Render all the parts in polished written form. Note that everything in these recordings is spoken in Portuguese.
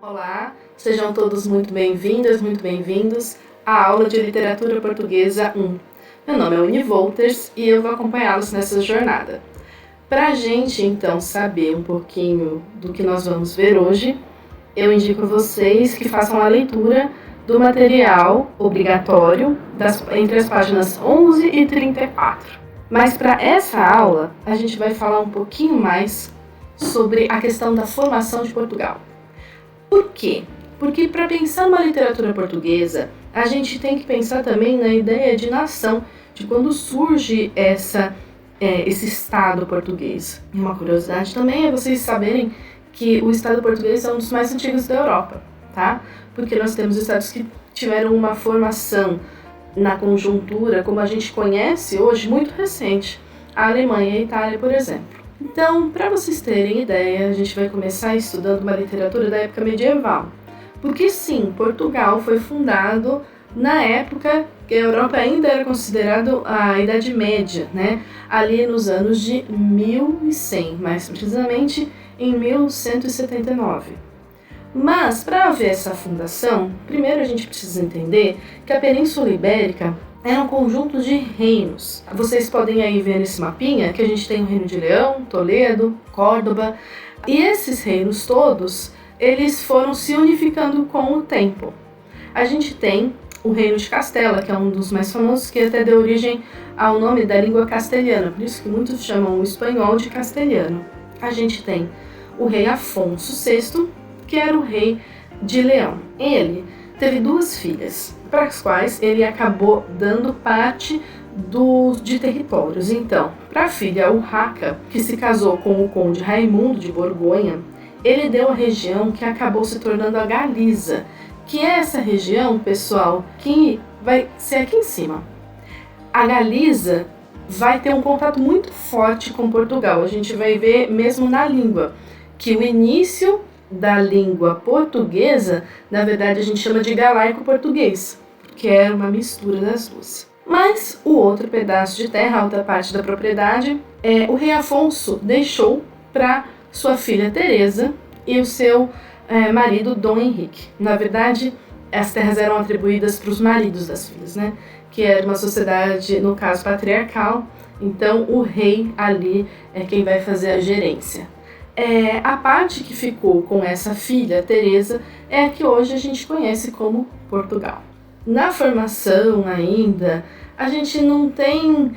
Olá, sejam todos muito bem-vindas, muito bem-vindos à aula de Literatura Portuguesa 1. Meu nome é Uni Wolters e eu vou acompanhá-los nessa jornada. Para a gente, então, saber um pouquinho do que nós vamos ver hoje, eu indico a vocês que façam a leitura do material obrigatório entre as páginas 11 e 34. Mas para essa aula, a gente vai falar um pouquinho mais sobre a questão da formação de Portugal. Por quê? Porque para pensar numa literatura portuguesa, a gente tem que pensar também na ideia de nação, de quando surge esse Estado português. E uma curiosidade também é vocês saberem que o Estado português é um dos mais antigos da Europa, tá? Porque nós temos estados que tiveram uma formação na conjuntura, como a gente conhece hoje, muito recente. A Alemanha e a Itália, por exemplo. Então, para vocês terem ideia, a gente vai começar estudando uma literatura da época medieval. Porque sim, Portugal foi fundado na época que a Europa ainda era considerada a Idade Média, né? Ali nos anos de 1100, mais precisamente em 1179. Mas, para haver essa fundação, primeiro a gente precisa entender que a Península Ibérica era um conjunto de reinos. Vocês podem aí ver nesse mapinha que a gente tem o Reino de Leão, Toledo, Córdoba. E esses reinos todos, eles foram se unificando com o tempo. A gente tem o Reino de Castela, que é um dos mais famosos, que até deu origem ao nome da língua castelhana. Por isso que muitos chamam o espanhol de castelhano. A gente tem o rei Afonso VI, que era o rei de Leão. Ele teve duas filhas, para as quais ele acabou dando parte de territórios. Então, para a filha Urraca, que se casou com o conde Raimundo de Borgonha, ele deu a região que acabou se tornando a Galiza, que é essa região, pessoal, que vai ser aqui em cima. A Galiza vai ter um contato muito forte com Portugal. A gente vai ver mesmo na língua, que o início da língua portuguesa, na verdade a gente chama de galaico-português, que era uma mistura das duas. Mas o outro pedaço de terra, a outra parte da propriedade, o rei Afonso deixou para sua filha Teresa e o seu marido Dom Henrique. Na verdade, as terras eram atribuídas para os maridos das filhas, né? Que era uma sociedade, no caso, patriarcal. Então o rei ali é quem vai fazer a gerência. A parte que ficou com essa filha, Teresa, é a que hoje a gente conhece como Portugal. Na formação ainda, a gente não tem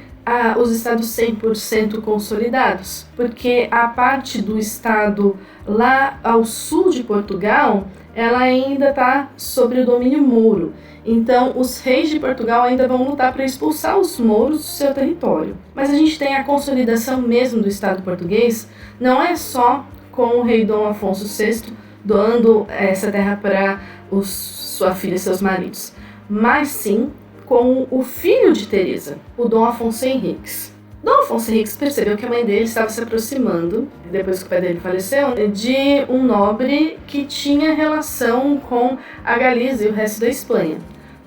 os estados 100% consolidados, porque a parte do estado lá ao sul de Portugal, ela ainda está sob o domínio mouro. Então, os reis de Portugal ainda vão lutar para expulsar os mouros do seu território. Mas a gente tem a consolidação mesmo do Estado português, não é só com o rei Dom Afonso VI doando essa terra para sua filha e seus maridos, mas sim com o filho de Teresa, o Dom Afonso Henriques. Dom Afonso Henriques percebeu que a mãe dele estava se aproximando, depois que o pai dele faleceu, de um nobre que tinha relação com a Galiza e o resto da Espanha.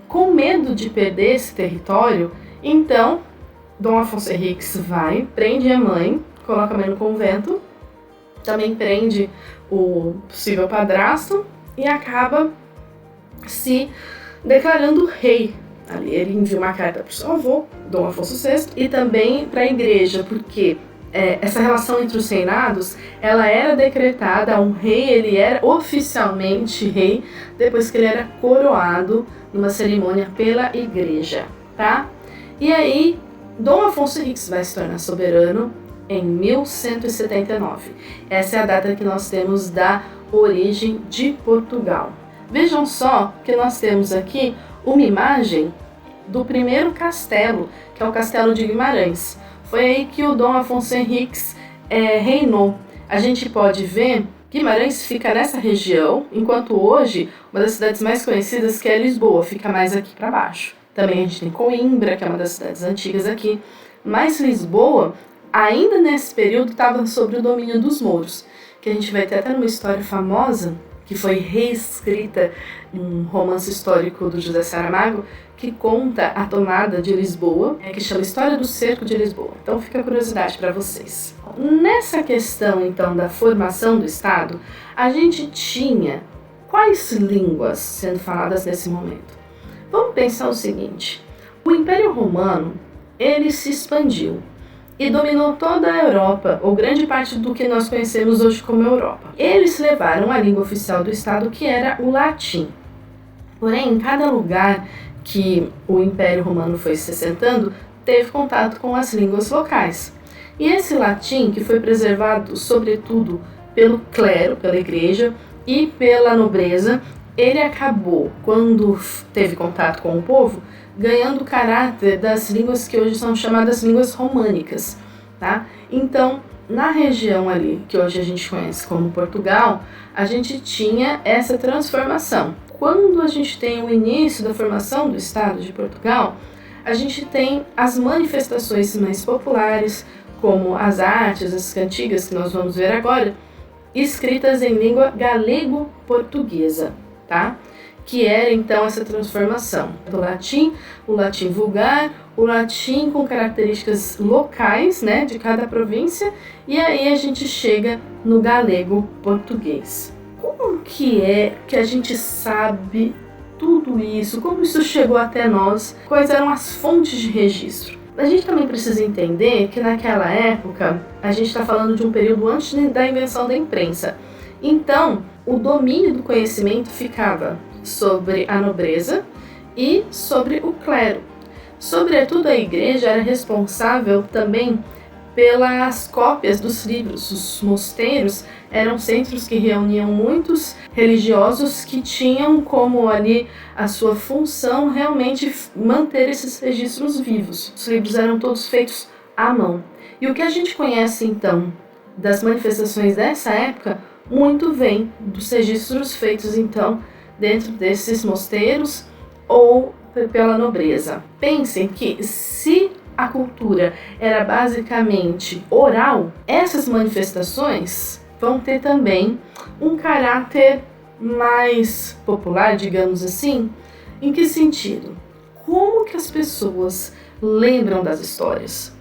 Com medo de perder esse território, então, Dom Afonso Henriques prende a mãe, coloca a mãe no convento, também prende o possível padrasto e acaba se declarando rei. Ali ele envia uma carta para o seu avô, Dom Afonso VI, e também para a igreja, porque essa relação entre os reinados, ela era decretada, um rei, ele era oficialmente rei, depois que ele era coroado numa cerimônia pela igreja, tá? E aí, Dom Afonso Henriques vai se tornar soberano em 1179. Essa é a data que nós temos da origem de Portugal. Vejam só que nós temos aqui uma imagem do primeiro castelo, que é o Castelo de Guimarães. Foi aí que o Dom Afonso Henriques reinou. A gente pode ver que Guimarães fica nessa região, enquanto hoje uma das cidades mais conhecidas, que é Lisboa, fica mais aqui para baixo. Também a gente tem Coimbra, que é uma das cidades antigas aqui, mas Lisboa, ainda nesse período, estava sob o domínio dos mouros, que a gente vai ter até numa história famosa, que foi reescrita em um romance histórico do José Saramago, que conta a tomada de Lisboa, que chama História do Cerco de Lisboa. Então fica a curiosidade para vocês. Nessa questão, então, da formação do Estado, a gente tinha Quais línguas sendo faladas nesse momento? Vamos pensar o seguinte: o Império Romano, ele se expandiu e dominou toda a Europa, ou grande parte do que nós conhecemos hoje como Europa. Eles levaram a língua oficial do Estado, que era o latim. Porém, em cada lugar que o Império Romano foi se assentando, teve contato com as línguas locais. E esse latim, que foi preservado sobretudo pelo clero, pela igreja e pela nobreza, ele acabou, quando teve contato com o povo, ganhando o caráter das línguas que hoje são chamadas línguas românicas, tá? Então, na região ali, que hoje a gente conhece como Portugal, a gente tinha essa transformação. Quando a gente tem o início da formação do Estado de Portugal, a gente tem as manifestações mais populares, como as artes, as cantigas que nós vamos ver agora, escritas em língua galego-portuguesa, tá? Que era então essa transformação do latim, o latim vulgar, o latim com características locais, né, de cada província, e aí a gente chega no galego-português. Como que é que a gente sabe tudo isso? Como isso chegou até nós? Quais eram as fontes de registro? A gente também precisa entender que naquela época, a gente está falando de um período antes da invenção da imprensa. Então, o domínio do conhecimento ficava sobre a nobreza e sobre o clero. Sobretudo a igreja era responsável também pelas cópias dos livros. Os mosteiros eram centros que reuniam muitos religiosos que tinham como ali a sua função realmente manter esses registros vivos. Os livros eram todos feitos à mão. E o que a gente conhece então das manifestações dessa época, muito vem dos registros feitos então dentro desses mosteiros ou pela nobreza. Pensem que se a cultura era basicamente oral, essas manifestações vão ter também um caráter mais popular, digamos assim. Em que sentido? Como que as pessoas lembram das histórias?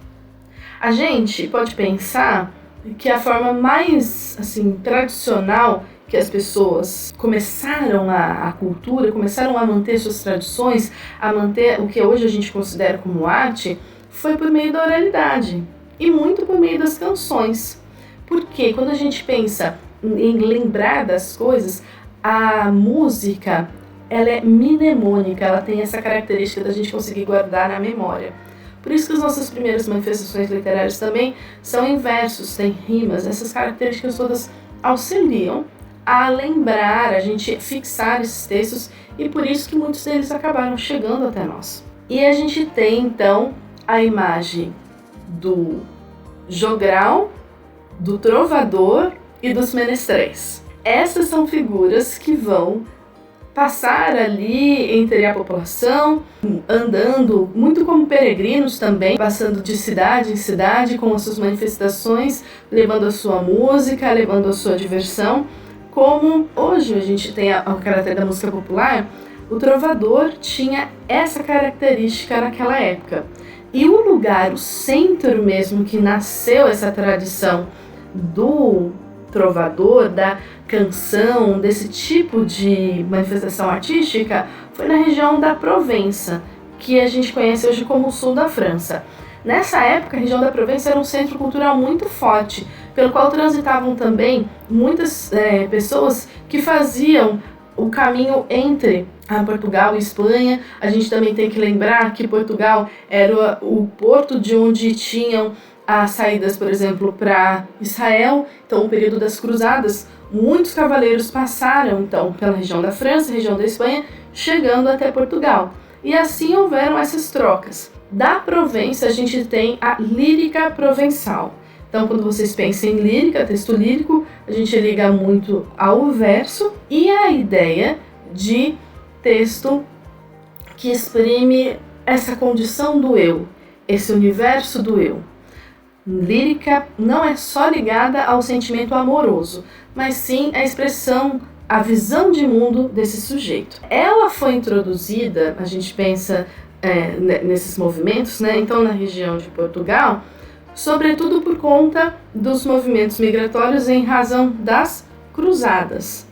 A gente pode pensar que a forma mais tradicional que as pessoas começaram a cultura, começaram a manter suas tradições, a manter o que hoje a gente considera como arte, foi por meio da oralidade e muito por meio das canções. Porque quando a gente pensa em lembrar das coisas, a música ela é mnemônica, ela tem essa característica da gente conseguir guardar na memória. Por isso que as nossas primeiras manifestações literárias também são em versos, têm rimas, essas características todas auxiliam a lembrar, a gente fixar esses textos, e por isso que muitos deles acabaram chegando até nós. E a gente tem então a imagem do jogral, do trovador e dos menestréis. Essas são figuras que vão passar ali entre a população, andando muito como peregrinos também, passando de cidade em cidade com as suas manifestações, levando a sua música, levando a sua diversão. Como hoje a gente tem o caráter da música popular, o trovador tinha essa característica naquela época. E o lugar, o centro mesmo que nasceu essa tradição do trovador, da canção, desse tipo de manifestação artística, foi na região da Provença, que a gente conhece hoje como o sul da França. Nessa época, a região da Provença era um centro cultural muito forte, pelo qual transitavam também muitas pessoas que faziam o caminho entre Portugal e Espanha. A gente também tem que lembrar que Portugal era o porto de onde tinham as saídas, por exemplo, para Israel. Então, o período das cruzadas, muitos cavaleiros passaram então pela região da França, região da Espanha, chegando até Portugal. E assim houveram essas trocas. Da Provença, a gente tem a lírica provençal. Então, quando vocês pensam em lírica, texto lírico, a gente liga muito ao verso e à ideia de texto que exprime essa condição do eu, esse universo do eu. Lírica não é só ligada ao sentimento amoroso, mas sim à expressão, à visão de mundo desse sujeito. Ela foi introduzida, a gente pensa nesses movimentos, né? Então na região de Portugal, sobretudo por conta dos movimentos migratórios em razão das cruzadas.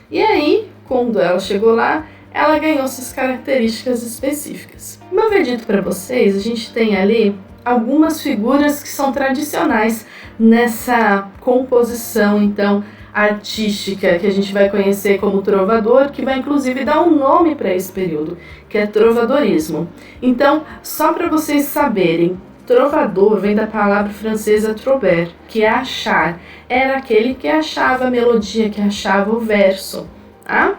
E aí, quando ela chegou lá, ela ganhou suas características específicas. Como eu havia dito para vocês, a gente tem ali algumas figuras que são tradicionais nessa composição, então, artística, que a gente vai conhecer como trovador, que vai inclusive dar um nome para esse período, que é trovadorismo. Então, só para vocês saberem, trovador vem da palavra francesa trouvère, que é achar. Era aquele que achava a melodia, que achava o verso, tá?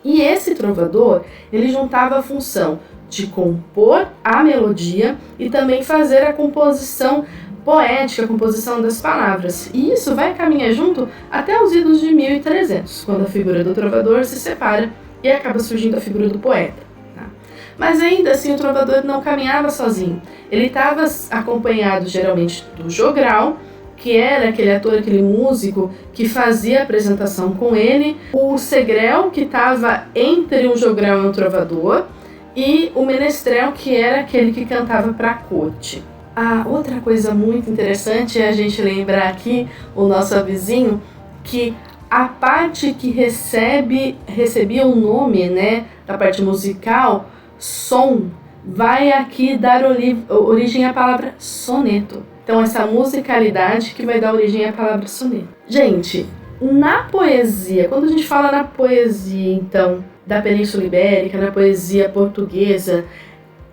E esse trovador, ele juntava a função de compor a melodia e também fazer a composição poética, a composição das palavras. E isso vai caminhar junto até os idos de 1300, quando a figura do trovador se separa e acaba surgindo a figura do poeta. Tá? Mas ainda assim o trovador não caminhava sozinho. Ele estava acompanhado geralmente do jogral, que era aquele ator, aquele músico que fazia a apresentação com ele, o segrel, que estava entre um jogral e um trovador, e o menestrel, que era aquele que cantava para a corte. A outra coisa muito interessante é a gente lembrar aqui, o nosso avizinho, que a parte que recebia o nome, né, da parte musical, som, vai aqui dar origem à palavra soneto. Então, essa musicalidade que vai dar origem à palavra soneto. Gente, na poesia, quando a gente fala na poesia, então, da Península Ibérica, na poesia portuguesa,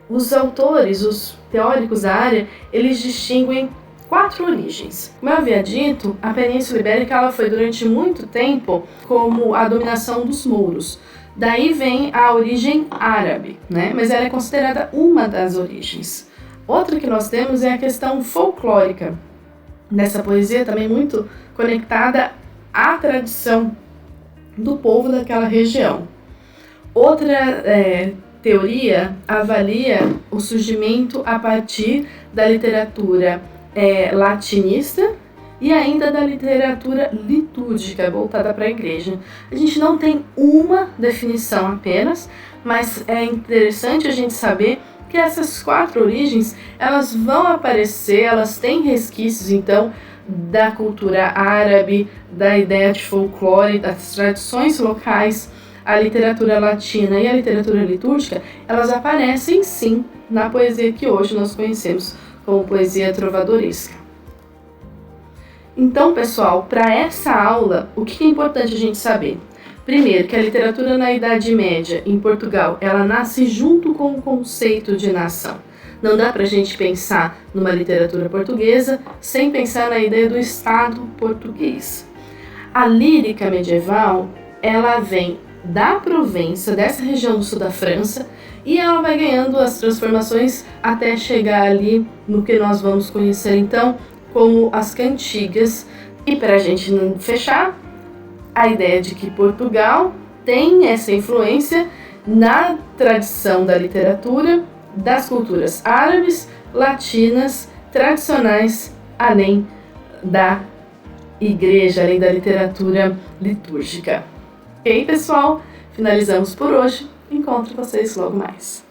os autores, os teóricos da área, eles distinguem 4 origens. Como eu havia dito, a Península Ibérica ela foi durante muito tempo como a dominação dos mouros. Daí vem a origem árabe, né? Mas ela é considerada uma das origens. Outra que nós temos é a questão folclórica, nessa poesia também muito conectada à tradição do povo daquela região. Outra teoria avalia o surgimento a partir da literatura latinista e ainda da literatura litúrgica voltada para a igreja. A gente não tem uma definição apenas, mas é interessante a gente saber que essas 4 origens, elas vão aparecer, elas têm resquícios, então, da cultura árabe, da ideia de folclore, das tradições locais. A literatura latina e a literatura litúrgica, elas aparecem sim na poesia que hoje nós conhecemos como poesia trovadoresca. Então, pessoal, para essa aula, o que é importante a gente saber? Primeiro, que a literatura na Idade Média, em Portugal, ela nasce junto com o conceito de nação. Não dá para a gente pensar numa literatura portuguesa sem pensar na ideia do Estado português. A lírica medieval, ela vem da Provença, dessa região do sul da França, e ela vai ganhando as transformações até chegar ali no que nós vamos conhecer então como as cantigas. E para a gente não fechar, a ideia de que Portugal tem essa influência na tradição da literatura, das culturas árabes, latinas, tradicionais, além da igreja, além da literatura litúrgica. Ok, pessoal? Finalizamos por hoje. Encontro vocês logo mais.